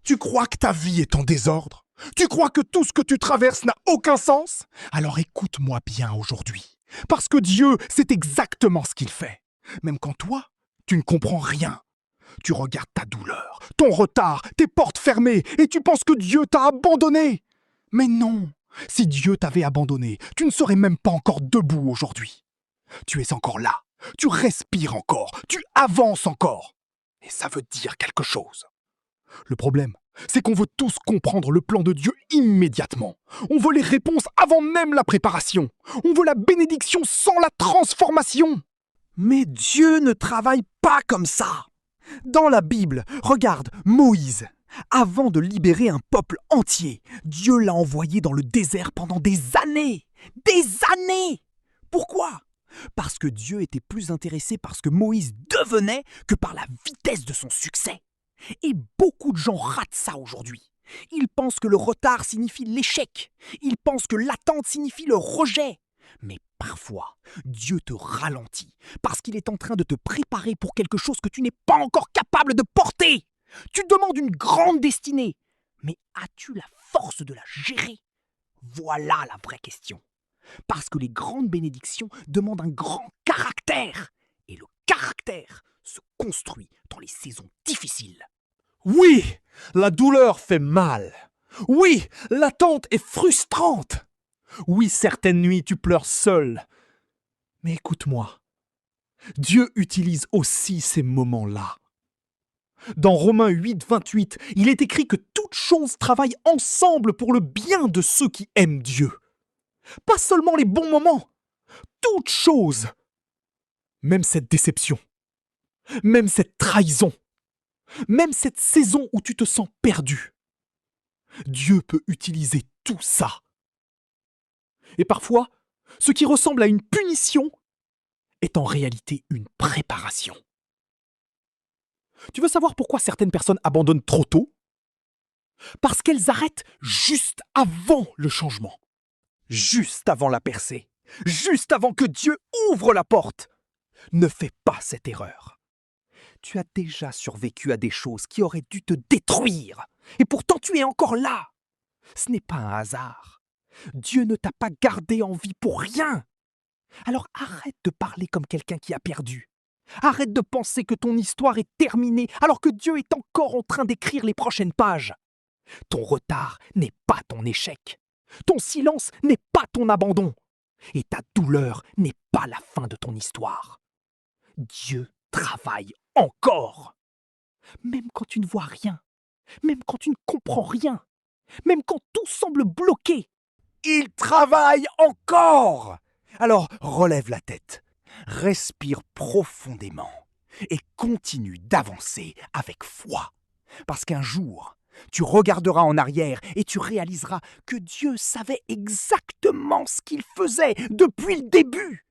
Tu crois que ta vie est en désordre? Tu crois que tout ce que tu traverses n'a aucun sens? Alors écoute-moi bien aujourd'hui. Parce que Dieu sait exactement ce qu'il fait. Même quand toi, tu ne comprends rien. Tu regardes ta douleur, ton retard, tes portes fermées, et tu penses que Dieu t'a abandonné. Mais non, si Dieu t'avait abandonné, tu ne serais même pas encore debout aujourd'hui. Tu es encore là, tu respires encore, tu avances encore. Et ça veut dire quelque chose. Le problème, c'est qu'on veut tous comprendre le plan de Dieu immédiatement. On veut les réponses avant même la préparation. On veut la bénédiction sans la transformation. Mais Dieu ne travaille pas comme ça. Dans la Bible, regarde Moïse. Avant de libérer un peuple entier, Dieu l'a envoyé dans le désert pendant des années. Des années! Pourquoi? Parce que Dieu était plus intéressé par ce que Moïse devenait que par la vitesse de son succès. Et beaucoup de gens ratent ça aujourd'hui. Ils pensent que le retard signifie l'échec. Ils pensent que l'attente signifie le rejet. Mais parfois, Dieu te ralentit parce qu'il est en train de te préparer pour quelque chose que tu n'es pas encore capable de porter. Tu demandes une grande destinée, mais as-tu la force de la gérer? Voilà la vraie question. Parce que les grandes bénédictions demandent un grand caractère. Et le caractère se construit dans les saisons difficiles. Oui, la douleur fait mal. Oui, l'attente est frustrante. Oui, certaines nuits tu pleures seul. Mais écoute-moi, Dieu utilise aussi ces moments-là. Dans Romains 8, 28, il est écrit que toutes choses travaillent ensemble pour le bien de ceux qui aiment Dieu. Pas seulement les bons moments, toutes choses. Même cette déception, même cette trahison, même cette saison où tu te sens perdu. Dieu peut utiliser tout ça. Et parfois, ce qui ressemble à une punition est en réalité une préparation. Tu veux savoir pourquoi certaines personnes abandonnent trop tôt? Parce qu'elles arrêtent juste avant le changement. Juste avant la percée. Juste avant que Dieu ouvre la porte. Ne fais pas cette erreur. Tu as déjà survécu à des choses qui auraient dû te détruire. Et pourtant tu es encore là. Ce n'est pas un hasard. Dieu ne t'a pas gardé en vie pour rien. Alors arrête de parler comme quelqu'un qui a perdu. Arrête de penser que ton histoire est terminée alors que Dieu est encore en train d'écrire les prochaines pages. Ton retard n'est pas ton échec. Ton silence n'est pas ton abandon. Et ta douleur n'est pas la fin de ton histoire. Dieu travaille encore. Même quand tu ne vois rien, même quand tu ne comprends rien, même quand tout semble bloqué, il travaille encore. Alors relève la tête, respire profondément et continue d'avancer avec foi. Parce qu'un jour, tu regarderas en arrière et tu réaliseras que Dieu savait exactement ce qu'il faisait depuis le début.